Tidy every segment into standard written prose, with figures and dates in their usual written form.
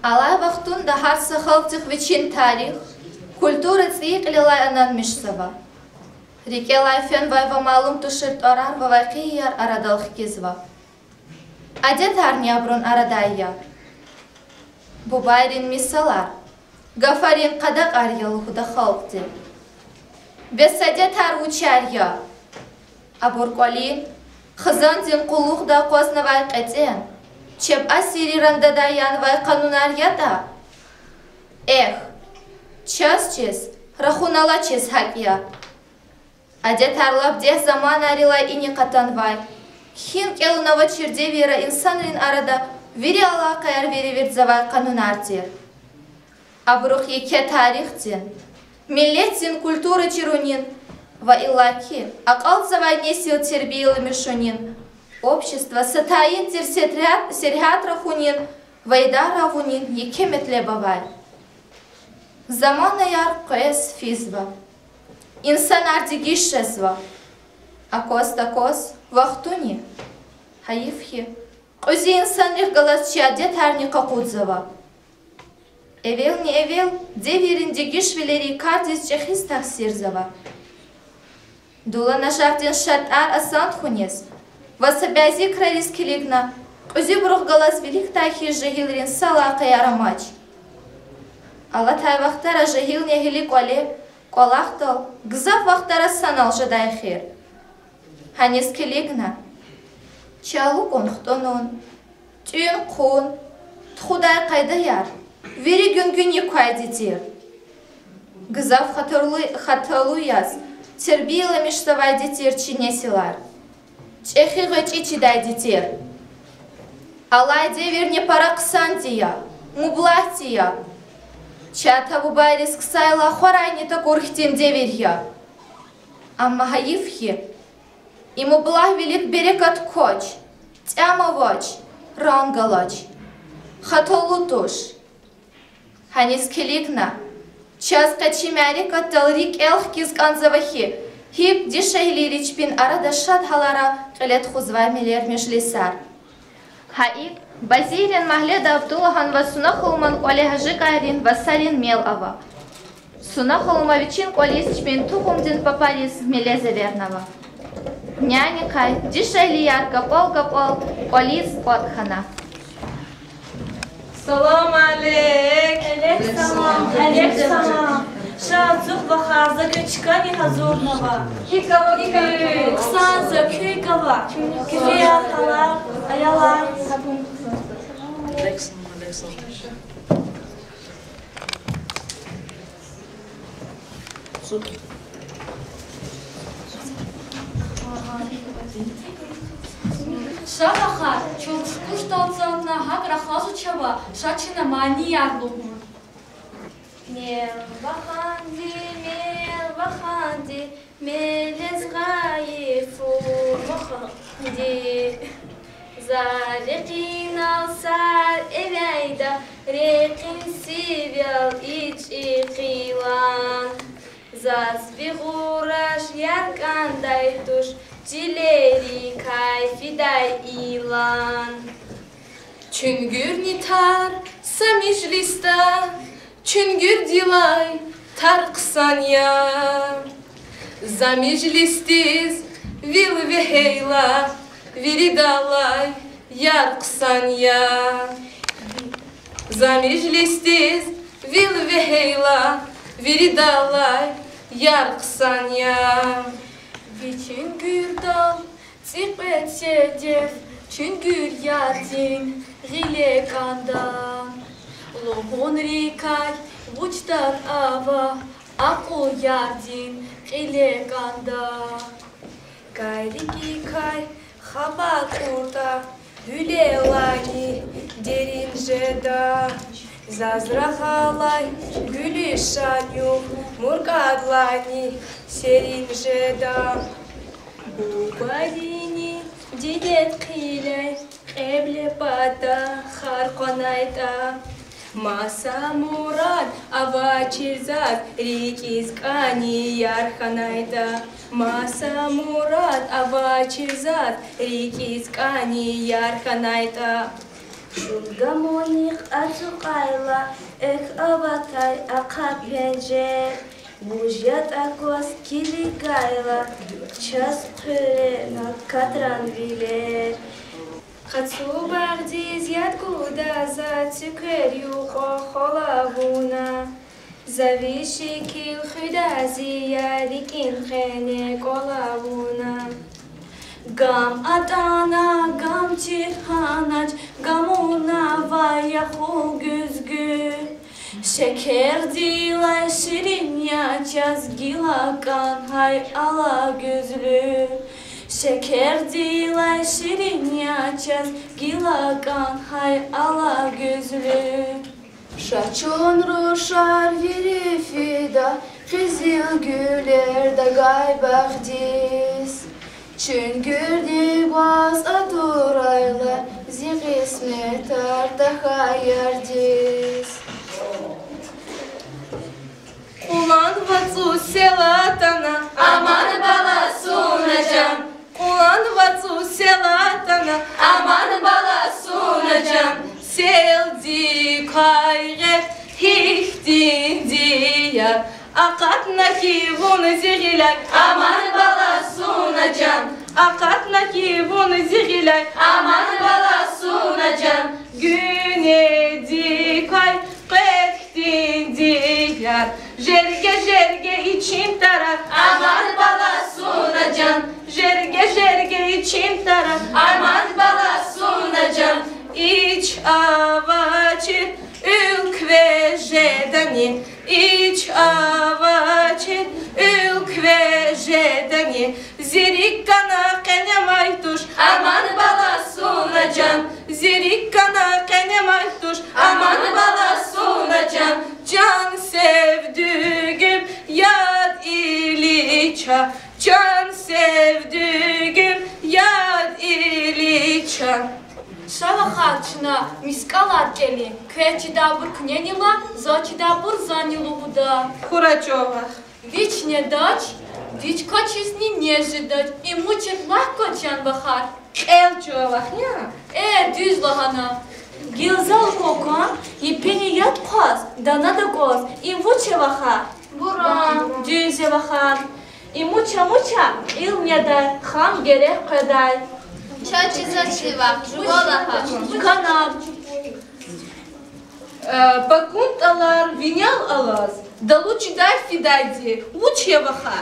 Алай вақтун да харсы халтих вичин тарих, культура цик лилай анан мишсава. Рике лайфен вайва малум туширт орар ва вайқияр арадалх кизва. Адет арни абрун арадайя. Бубайрин мисалар. Гафарин қадақ арьял худа халқти. Бесаде тарвучарья. Абурколин, хызандин кулух да қозна вайқетен. Чеп асири рандадаян вайқанунарьята. Эх, час-чес, рахунала чес хакья. Адет арлап дех заман арила ини катанвай. Хин келунава черде вера инсанрин арада вири алақаяр вири вирдзавай канунартир. Абрух еке тарихтин, миллетин культура чирунин, ва илаки, акал завай несил тербиил мишунин, общество сатаин тир серхат рахунин, вайда равунин еке метлебавай. Замана яр коес физва, инсан ардигишесва, акос вахтуни, хаифхи, узи инсан рихгалас чаде тарни какудзава. Эвел не эвел, деверин дегишвелери кардис чехис тахсирзава. Дула на жартин шат-ар асан хунес, васабязи крарис килигна, узи брухгалас велик тахи жегилрин сала каярамач. Ала тай вахтара жегил нехили коле, колахтал, гзав вахтара санал жадайхир. Ханис килигна, чалу конхтонун, тюн кун, тхудай кайдаяр. Вери гюнгюн еквайдитир. Гзав хаталуяз, тербила миштавай дитир чинесилар. Чехи гачи чидай дитир. Алай девер не параксантия, мублахтия. Чата бубайрис ксайла хорайни такурхтин деверья. Амма хаифхи, и мублах велик берекат коч, тямовоч, рангалоч, хаталутуш. Ханис келикна, час качимяри катталрик элх кизганзавахи, хип дишайли ричпин арада шад халара калет хузвай милер межлисар. Хаик, базирин махледа Абдулахан ва сунахулман коле хажикарин васарин мел ава. Сунахулмавичин колис чпин тухумдин папарис мелезе вернава. Няникай, дишайли яр капал колис отхана. Салам алейк. Алейк салам. Алейк салам. Шазух ва харза гачкани хазурнава. Хикава Ксанза кюйкава. Кюфия халар. Аялар. Шабахар, чулшкуш толцантна хак рахазу чаба, шачина мани ярлухун. Мел ваханди, мелез гайфу ваханди. Зарекин алсар эвейда, рекин сивел ич ихилан. Зазвигураш яркандай туш, Тилери кайфидай илан. Чунгюр нитар самижлиста, чунгюр дилай тарксанья. Замижлистиз вил вехейла, виридалай ярксанья. Замижлистиз вил вехейла, виридалай ярксанья. Чунгюр дал, ципет седев, чунгюр ядин, риле канда. Логон рикай, вучтар ава, аку ядин, риле канда. Кайрики кай, хаба курта, hüle lani, derin jeda. Зазрахалай, гүлі шаню, муркадлани, серин жеда. Бубадини, дедет қилай, қебле бата, харқонайта. Маса мурад, ава чирзад, рикизкани ярханайта. Маса мурад, ава чирзад, рикизкани ярханайта. Şulgamonik atukayla ek avatay akapence Bujyat akos kiligayla ças kırena katran bile Хацу багди зяд гуда за цукерю холавуна Завиши кил худази ярикин хене колавуна Gam adana gam çirhanaç gamuna vaya hu güzgü Şeker dile şirin yaşaz gilakan hay ala gözlü Şeker dile şirin yaşaz gilakan hay ala gözlü Şaçon roşar virifida Kızıl güller da gaybağdiz Çüngürdi baz adurayla Zikismet artaha yardiz Ulan vatsu selatana Aman bala sunacağım Ulan vatsu selatana Aman bala sunacağım Seldi kayret hihtin diyar Akatna ki bunu zihilay Aman bala sunacağım Akatna ki bunu zihilay Aman bala sunacağım Güne dikay qettin diyar Jerge için tarar Aman bala sunacağım Jerge için tarar Aman bala sunacağım İç avaçı ülk ve jedani İç avaçı ülk ve jedani Zirik kana kene maytuş Aman bala sunacağım Zirik kana kene maytuş Aman bala sunacağım Can sevdüğüm yad iliça Can sevdüğüm yad iliça Шава харчна, мискалар кели, квечи дабур княнила, зочи дабур занилуда. Хурачова Вичне дач, дичко чизни не жидать, и мучит легко чан бахар. Elçova Düz lahana. Gilzal kokon ipini yat koz Dana da goz İmuçe vaha Буран. Düze vaha İmuça İlmyada ham gerek kaday Çaçı zaçıva Жуголаха Kanal Bakунtalar vinyal alaz Daluçi day fidaydi Uçye vaha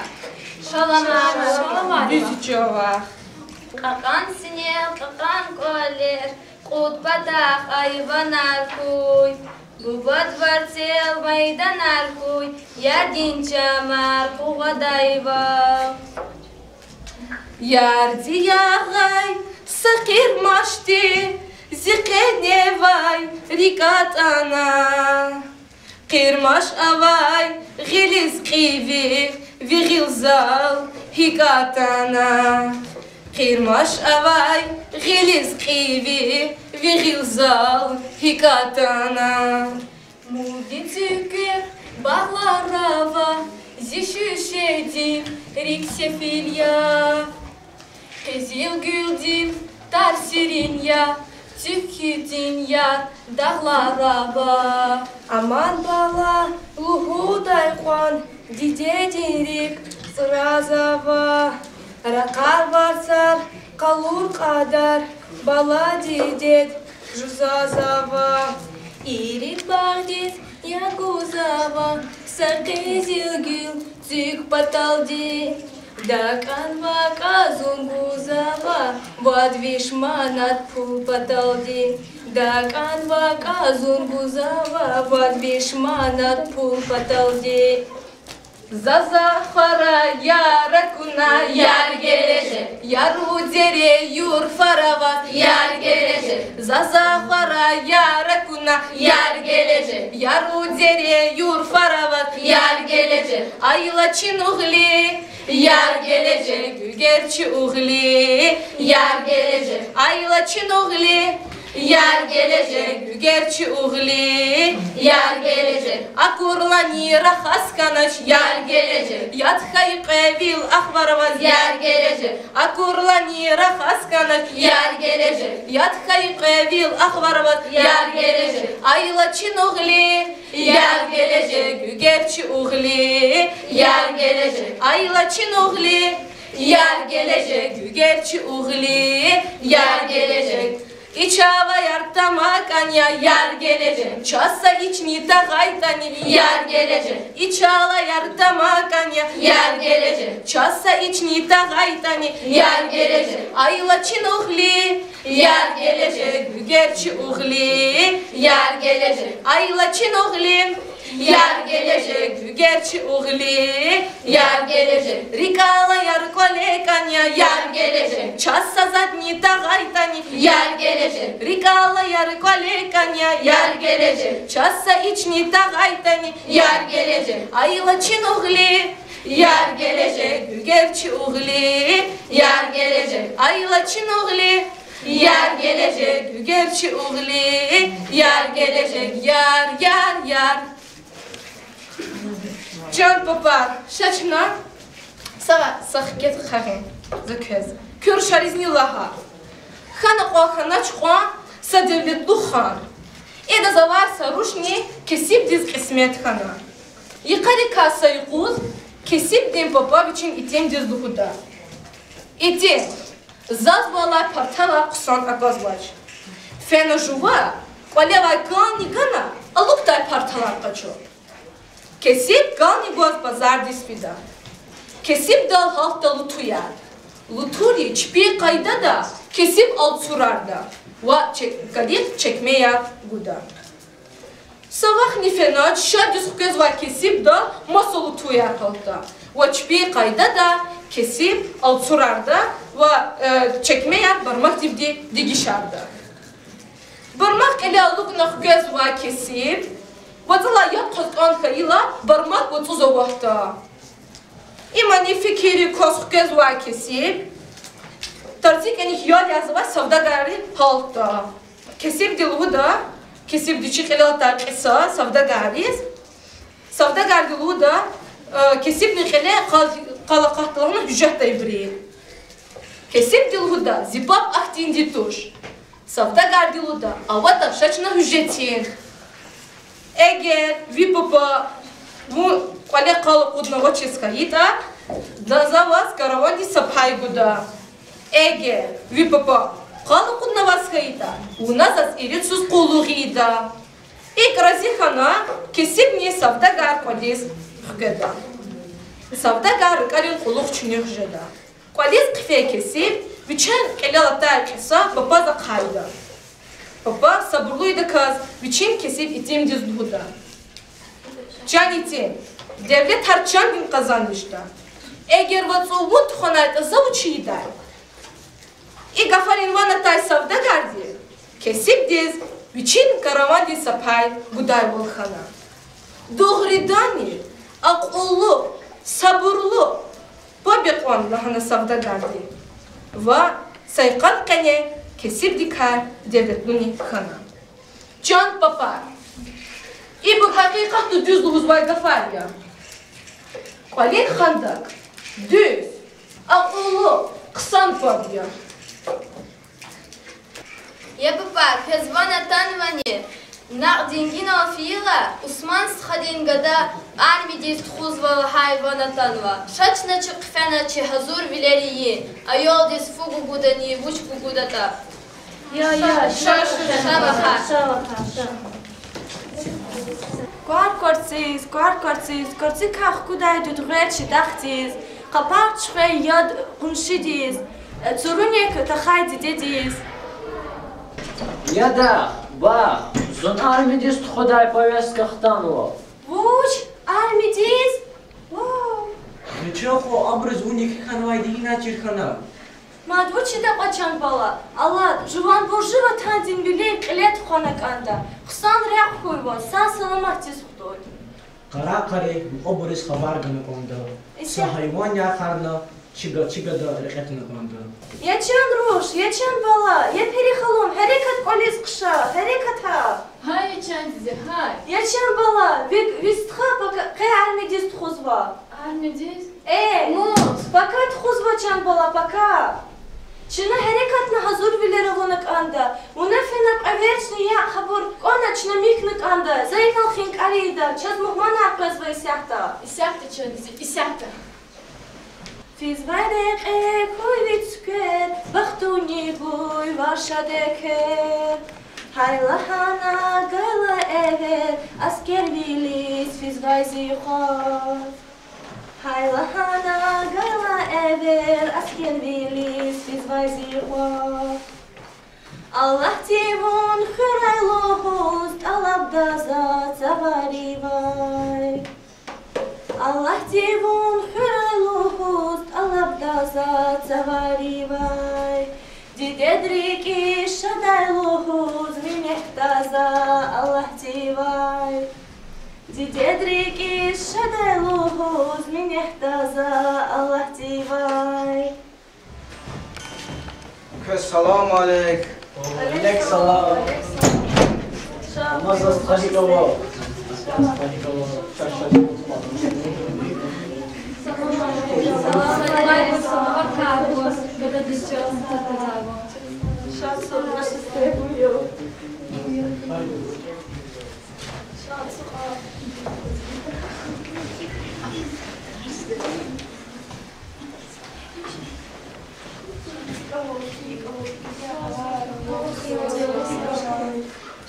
Шаламара Düzüçova Какан синел, какан колер Кут падах айванар куй Буба дворцел майданар куй Ярдин чамар кугадайва Ярди ягай Сакир машти Зикеневай Рикатана Кирмаш авай Гилиз киви Вигилзал Хикатана Кирмаш авай Гилиз киви Вигилзал Хикатана Мудин цюкер, бағларава, зишушедин, риксефилья. Кызыл гүлдин, тар сиринья, тюкидин яр, дағларава. Aman bala Luhuday kwan Didedirik Sırazava Rakar varsar Kalur kadar Bala didet Juzazava İrik bağdit Yaguzava Sarkızıl gül Zük pataldi Dakan vaka zunguzava Vadvishmanat pul pataldi Dakan vaka zunguzava Vadvishmanat pul pataldi Zazahara yarakuna Yar gelecek Yar udere yur faravat Yar gelecek Zazahara yarakuna Yar gelecek Yar udere yur faravat Yar gelecek Aylaçın uğli Yar gelecek Gerçi uğli Yar gelecek Aylaçın uğli Yar gelecek Gerçi uğli Yar gelecek Akurlani rahas kanaç Yar gelecek Yat hayık evil ahvaravaz Yar gelecek Akurlani rahaskana Yar gelecek. Yat kayıkevil ahvarvat Yar gelecek. Aylaçin uğli Yar gelecek. Gerçi uğli Yar gelecek. Aylaçin uğli Yar gelecek. Gerçi uğli Yar gelecek. İçava yartama kanya Yar gelecek. Çasa içni tagaytani Yar gelecek. İçala yartama kanya Yar gelecek. Çasa içni tagaytani Yar gelecek. Aylaçin uğli Yar gelecek. Gerçi uğli Yar gelecek. Aylaçin uğli Yar gelecek. Gerçi uğli Yar gelecek. Rikala yar kole kanya Yar gelecek. Çasa zadni tagaytani Yar gelecek. Rikala yar kole kanya Yar gelecek. Çasa içni tagaytani Yar gelecek. Aylaçin uğli Yar gelecek. Gerçi uğli Yar gelecek. Aylaçin uğli Yar gelecek. Gerçi uğli Yar gelecek. Yar yar yar Can papar Şaçına Sağa sahket xahin Zökez Kür şarizni laha Xana qoğana çıqo Sa devletlu xan Eda zavar saruşni Kesip diz qismet xana Yıqari kasa yıquz Kesip din papa biçin itim diz duhuda İtim Zaz balay partala kusan agazbaç Fena juva Qaleva gani gana Aluktay partalar qaço Kesip gani goz pazar dispida Kesip dal halk da lutuya Luturi çipi kayda da Kesip alt surarda Va kadir çekmeye guda Savah nifenat şadis göz va kesip da Masa lutuya halkta Va çipi kayda da Kesip alt surarda Va çekmeye barmak dibdi digişarda Barmak ele alugna göz va kesip Vazala yapqız anhayla barmak otuza vahta İmani fikiri kosq göz va kesip Tarzik eni hiyal yazıva savdagari halkta Kesip diluğu da Kesip diçi khilata kisa savdagariz Savdagar diluğu da Kesip nikhile qalaqatlığına hücət da ibri Kesip diluğu da zibab ahtin dituş Savdagar diluğu da avata şaçına hücətin Eğer vi papa bu quale qalı qudnava çeskayita da zavaz karavandi saphay guda Eğer vi papa qalı qudnava skayita u nas az irit sus quluğida İkrazihana kesip ni savdagar qalis xgada Savdagar qalin quluq çünü xjada Qalis qfe kesip biçen qelalata kesa papa da qayda Papa sabırlıydı kız, biçim kesip itim düz duhuda. Can itim, devlet harçan bin kazanmıştı. Eğer vatsovu tuhanayta zavuçiydi. Gafarin vanatay savda gardi. Kesip diz, biçim karavandi sapay guday volkhana. Doğridani, akullu, sabırlı, babekwan lahana savda gardi. Va sayqat kane, Kesip dikar devletluni khana. Can papar. Bu hakikat düzlüğüz var gafar ya. Qalin xandak. Düz. Akıllı. Kısan pabiya. Ya papar, pezvana tanvani. Naqdingina fiila Usman skhadin gada armidis khuzva hayvana tanva. Şaçna çıqfana çi hazur vileriyi. Ayol dis fugu gudani vuç gudata. Ya Şavaha. Kortsi kach kuday dudrechi dachtis. Qapak chre yad unshidis. Tsurunek takhaydi dedis. Ya da bak, son armidis Xuday повестка xtanova. Vuch armidis. Wow. Ничего, образ у них ханвайди иначе хана. Madvuçi de qaçan bala. Allah juvan borjiva tandin bilin qilet xona kanda. Xsan req koyva. Sa salamat tis xudoy. Qara qare obris xabar gana konda. Sa hayvan ya xarna chiga da raqatna konda. Yachan rush, yachan bala. Ya peri xalom harakat qolis qisha, harakat ha. Hay çantize hay. Yachan bala. Vistxa qay armidis txuzva. Armediz. Пока тхузвачан бала, пока. Чина херекатна хазур вилеровонак анда. Унафенак аверчни я хабор коначна микнак анда. Зайкал хинк арида. Час мухмана аквазва исяхта. Исяхта чонизи, исяхта. Физвайдек куйлицкер, бахтуни буй вашадекер. Хайлахана гайла эвер, аскер вилис физвайзи хор. Хайлахана гайла эвер, аскер вилис физвайзи хор. Аллах тивон хырайлохуст, алабдаза цаваривай. Аллах тивон хырайлохуст, алабдаза цаваривай. Дидедрики шадайлохуст, минехтаза, Аллах тивай. Дидедрики шадайлохуст, минехтаза, Аллах тивай. Салам алейк. Алейк салам. Намаз астахикова.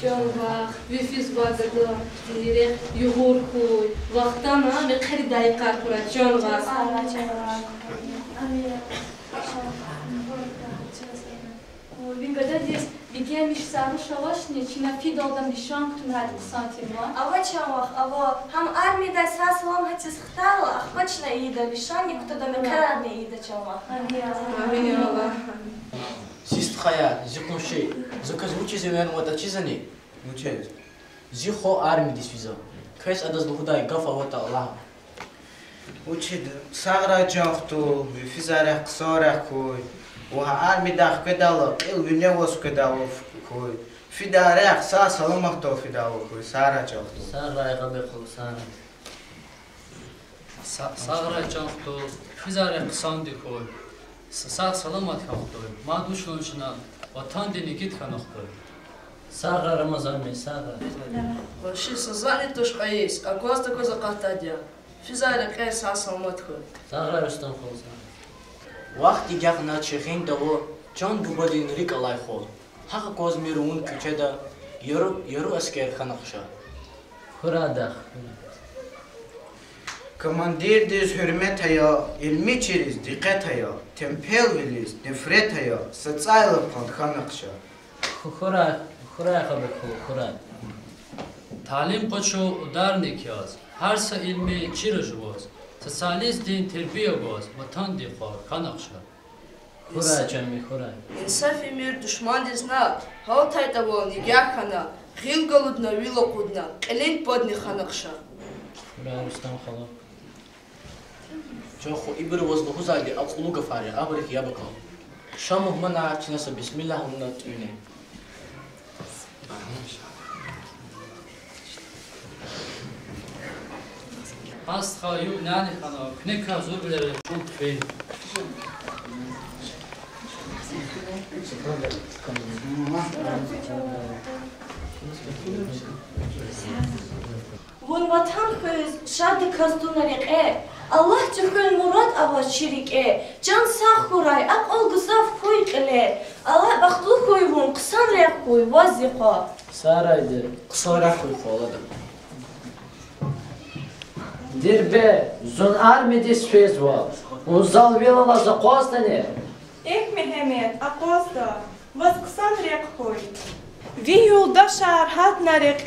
جواب ویفیز بازدار دیره یهور کوی وقتانا نخری دایقه کنه جواب Вингададис бигемиш сарушавашни чина фидолдам дишан ктунат сантима. Ава чамах, ава хам армида сасалам хатис хтала, ахвачна ида лишан никто да мекарадни ида чамах. Амин Аллах. Систхая, зикунши, заказучи зевен вата чизани. Учез. Зихо арми дисвиза. Кайс адаз лухудай гафа вата Аллах. Учид сагра жахту, физарах ксарах кой. Ва арми дах кедала, ил виневос кедала кой. Фидарах са саламахто фидала кой, сара жахту. Сагра ягабеку сана. Сагра жахту, физарах ксанди кой. Саг саламат хахтой. Ма душоншна ватан денигит ханахтой. Сагра Рамазан ми сагра. Ваши сазани туш аис, а глаз такой закатадя. Физарах кай са саламат кой. Сагра Рустам холса. Вахти гях на чехин того, чон губадин рик алай хол. Хака коз мирун кучеда, яру аскер ханахша. Хурадах. Командир диз hürmet haya, ilmi çiriz, dikkat haya, tempel veliz, nefret haya, социалов ханахша. Хура ягабеку хура. Талим почу ударник яз. Har sa ilmi çiraj boz. Социалист din terbiye boz. Vatan dikar kanakşa. Хura cemi хura. Инсафи мир душман дизна, халтайта вон игяхана, хилгалудна вилокудна, элин подни ханакша. Хура Рустам хала. Чохо ибр возлуху зайди, акулу гафари, абрих ябакал. Шаму мана чинаса бисмилlah умна тюне. Hast khayu nani khana kne ka zur bilere chun tfe. Вон ватан хыз шади каздунарик Allah tükül murad ava çirik can sağ kuray ak olgusaf kuy kile Allah baktulu kuy vun kısan rek kuy vazika Saraydı. Kısara koy kolada. Dirbe zun armedis fezwa. Uzal velala za qostane. Ek Mehmet aqosta vaz kısan rek kuy. Vi yolda şarhat narek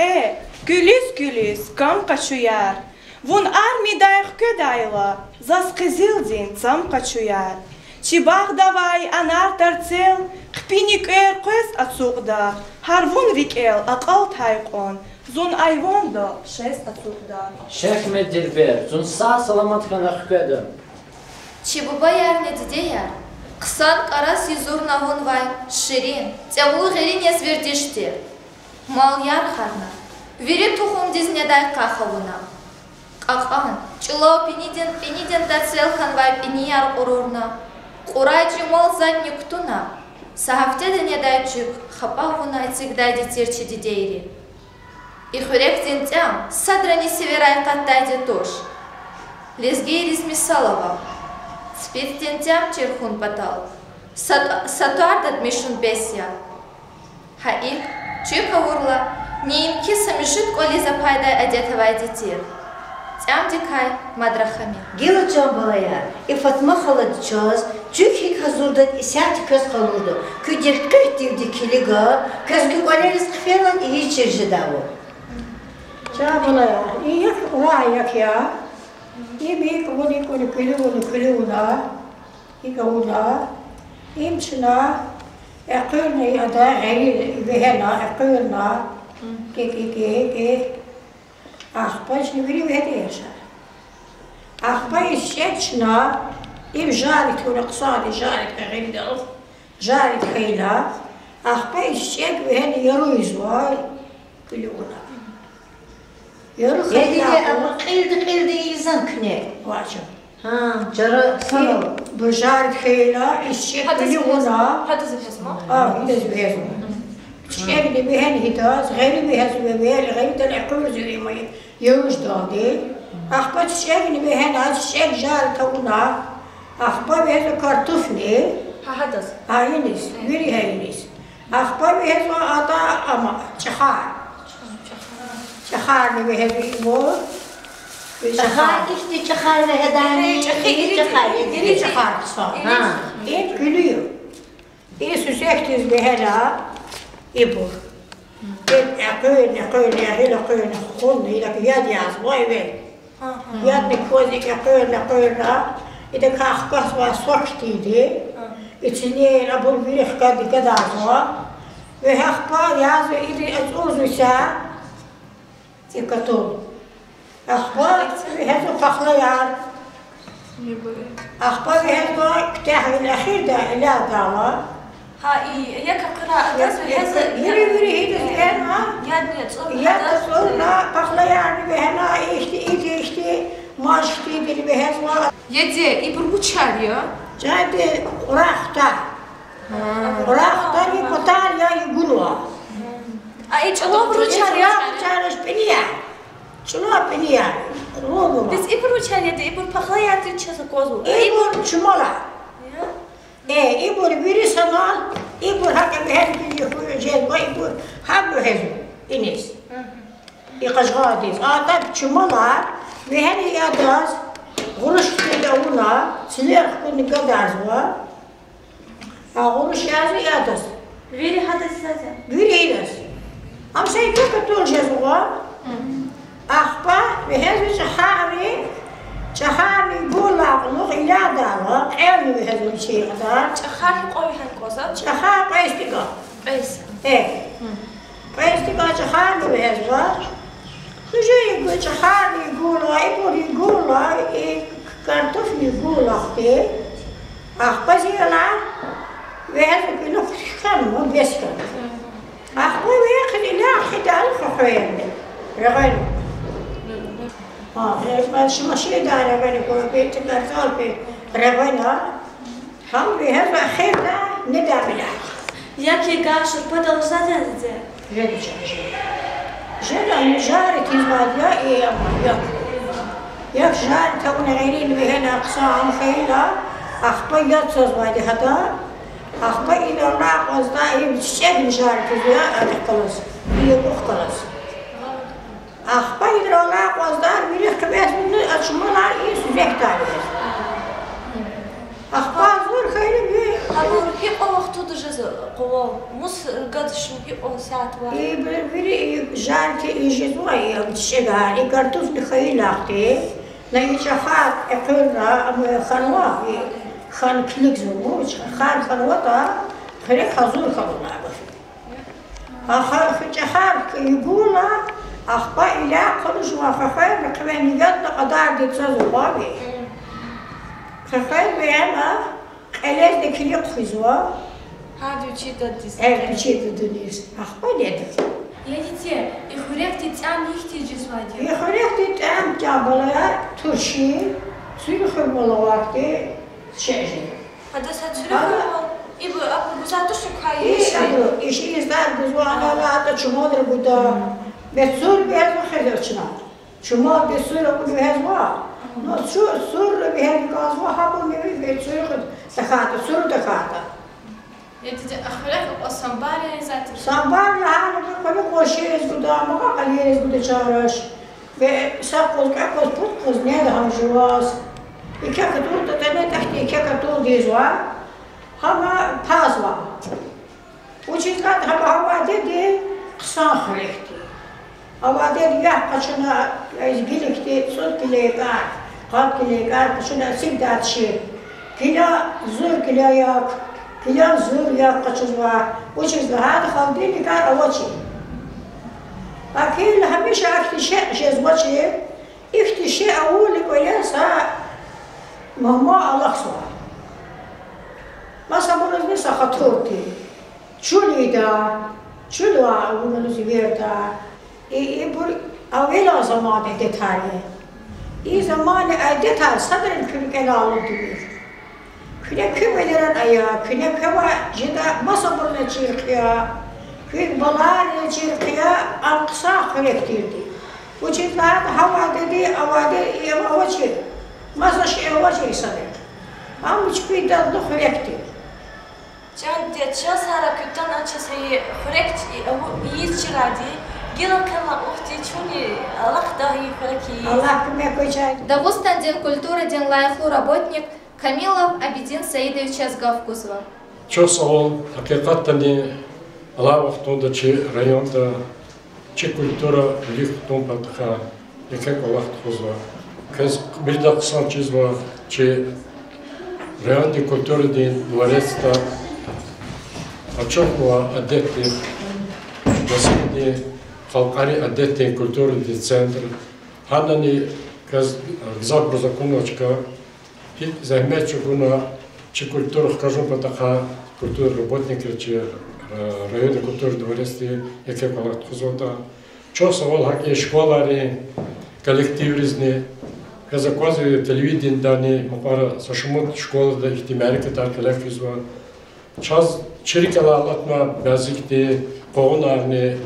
gülis kam kaçuyar. Vun armi dayak ködayla, zas kızıldin sam kaçuyar. Çibağ davay anar tartsel, kpinik köz atsuqda. Har vun vikel aqal taykon, zun ayvonda şes atsuqda. Şehmet dirbe zun sağ salamat kana hükedim. Чебуба яр не дидеяр. Ксан карас юзур навон вай ширин. Тяву герин я свердишти. Мал яр харна. Вери тухум диз не дай кахавуна. Qaqan, çilo pinidin tatselkan vay piniyar qururna. Quraycı mol zadniktuna. Sahafte ne dayçık, xapavuna etsigday detirçi dideyri. İxurek dintam, sadrani severay qattaydi toş. Lezgey rizmi salava. Spit dintam çirxun patal. Satuardat mişun besya. Haik, çüka vurla, neyimki samishut koli zapayday adetavay detir. Там дикай мадрахами. Гила чамбалая, и Фатма халадчаз, чухи хазурдат и сяти кыз қалурду. Күдер кыртивди килига, кызгы колерис кфелан и чиржидаво. Чамбалая, и як ураяк я, и бик уни кулиуна, и гауна, имчина, اقلنا يدا غير بهنا اقلنا كي أخباش نبري وهدي شهر أخباش شتشنا إم جارت ونقصادي جارت غير دلف جارت خيلا أخباش شت وهن يرويزوا كلونا يرو خيلا أما قيل يزنكني واجب ها جرى صنو بجارت خيلا الشت كلونا هذا زي اسمه يدز بهزم الشت اللي بهن هداز غير بهزم غير دل عقول زي ما يوش دادي أخبار الشيء اللي بهنا الشيء جار تونا أخبار بهذا كارتوفني هذا هاينيس ويري هاينيس أخبار بهذا أدا أما شخار اللي بهذا يبور شخار إيش شخار هداني شخار صار إيه كليو إيه سوسيكتيز بهذا يبور يقول خلني لك يد يعصبوي بين يد نكوزك يقول إذا كأخكس وصوشتي دي إتنين أبو البريخ كده عصوا وهخبار يعصوا إذا أتوزو ساعة يكتون أخبار هذا فخليان أخبار هذا كتاح الأخير ده لا دعوة هاي يك قراءة هذا يري هيدا هنا يا تصورنا بخلا يعني بهنا إيشتي ماشتي اللي بهنا يدي يبرو تشاريا جاد راحتا يقطار يا يقولوا أي شلون بروشاريا تشارش بنيا شلون بنيا روبو بس إبروشاريا ده إبر بخلا يعني تشوز كوزو إبر شمالا إيه إبر بيري سنال إبر هكذا بهذا اللي جاد ما إبر هابلو هزو إنيس يقشغاديز طيب شمالا بهذا ياداز غلش تداونا سلير كن قدازوا غلش ياداز فيري هذا سازا بيري هذا أم سيكون كتول جزوا أخبار بهذا شحاري يقول لغلوغ إلا دارا قيامي بهذا الشيء هذا شخار قوي هالكوزا شحار قيستيقا قيس إيه قيستيقا شحاري بهذا نجي يقول شحاري يقول كارتوفل يقول أختي أخبار زيلا بهذا كله خانو بيسكن أخبار وياخد إلا خدال خخوين رغينو ماشي داري بني كل بيت كارتال بيت رغينا هم بهذا أخير ده ندع بلا ياكي قاش بدل زادن جدا جاري تزاد يا إيه أما يا جاري تونا غيرين بهنا أقسام خيلا أخبار يتصل هذا أخبار إذا لا قصدا يبتشجن جاري تزاد خلاص يبغى خلاص أخبار إذا لا قصدا بيريح كبير من الشمال على يسوع تعرف أخبار زور خيلا بيه أبو هي وقت تجز قوة مس قدش هي ساعة واحد بيري جارتي يجزوا يبتشجها يقرطوف لخيلا أختي لا يشخار يقولنا أم خنوا خان كليك زوج خنوطة خريج حضور خلونا آخر في شخار يقول أخبار إلى خلوش وخير كمان يجد قدار دي تزوج بابي خير بيانا خلاص ده كليك خزوا هذا شيء تدرس إيه شيء تدرس أخبار يدرس Едете, и хуректи тям нихти джисвади. И хуректи тям тябалая турши, суйхур моловакти шежи. هذا ساتشرف إبو أبو بساتوش كاي. إيش إزداد بزوانا لا تشمودر بودا بسور بيهزوا خيرشنا. شمال بسور أبو بيهزوا. نو سور بيهزوا هابو مي بسور دخاطة سور دخاطة. يتجي أخلاق الصنباري زاتر. صنباري هذا بكل قشيز بودا ما قليز بودا شارش. بساقول كأقول بطقز نيدا هم جواز. إكاكتول تتنى تحت إكاكتول ديزوا. هما بازوا. وشيء كان هوا دي قصان خلقتي. هوا دي يحقشنا إزجيلكتي صوت كليكار. قاد كليكار قشنا سيدات شيء. كلا زور كلا ياك. كلا زور ياك قشوا. وشيء هذا خالدين كار أوشي. أكيد هميشه اختشاء جزوتي. اختشاء أول كويسة. مهما الله سوا. ما سامونز نسا خطورتي. شولي دا، شلوا أقولنا زبيرتا. يبور أولا زمان دتاري. زمان دتار صدر الكل على الدنيا. كنا كملنا أيا، كنا كوا جدا ما سامونا تشيركيا. كنا بلار تشيركيا أقصى خلقتيرتي. وجد هذا هوا دي أوادي أوجه. ما زشي أوجه صدق. ما مش بيدا دخلكتي. جان ديتشا سارا كتان أشياء خرجت يجرادي جيلا كلا أختي شوني الله داهي خرجي الله كم يكويشاي Дагустан ден культуры ден лайфлу работник Камилов Абидин Саидович Азгавкузова. Чос ол hakikaten Allah vaxtında çi rayonda çi kultura lif ton patxa ekek olarak tuzva. Kız bir de kısa çizva çi rayonda kultura din dvaresta açıkla adeti basidi халкари адетен культурный центр. Ханани каз запро законочка и займечу гуна чи культуру кажу патаха культура работники чи районный культурный дворецтви яке колат хузота. Чоса ол хаки школари коллективизни каза кози телевидение дани мапара сашмут школа да ихтимарика тар коллективизва. Час чирикала алатма базикти коонарни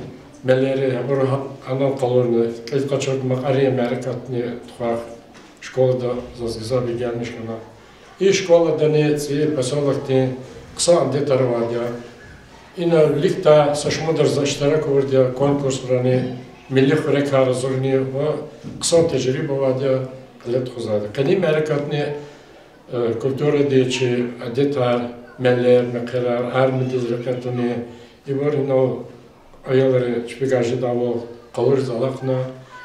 Мелleri burada anam kalorunu kaçak makariye merkatni tuhaf şkolada zazabi gelmiş bana. İyi şkolada ne siye pasalakti kısa amdetar var ya. İna likta saçmadır zaştarak var ya konkurslarını milli xrekar zorni ve kısa tecrübe var ya let xuzadı. Kani merkatni kültüre diye adetar meller mekarar armediz rekatuni ibarino Ayolları çıkıcı davul kalır zalakna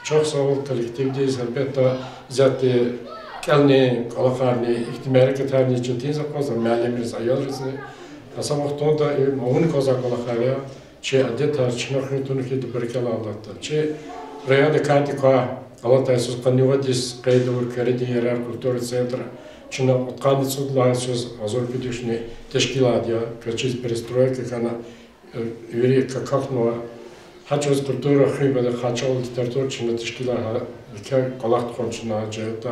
çok sağ ol kolektifdeyiz elbette zaten kelni kalakarni ihtimali keterni ciddi zakaz malemiz ayollarız kasabaktan da onun kazak kalakarya çe adet tarçına hırtunu ki de berkala Allah'ta çe rayada kartika Allah Teala kanıvadis kaydır kredi yer kültür center çına kanıtsızlar söz azor pidişni teşkilat ya kaçız perestroyka kana Юрий Какахнова, хачоз культура хрибада хачал литература чина тишкила как колахт хончина джета.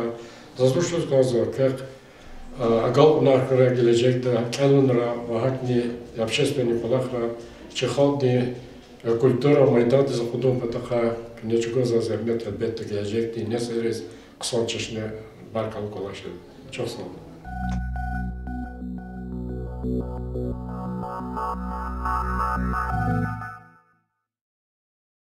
Заслушал сказал, как агал унахра гележекта келунра вахакни общественный колахра чехалди культура майдат за худом патаха нечего за замет албетта гележекти не сервис ксончешне баркал колаши. Чосал. Thank you.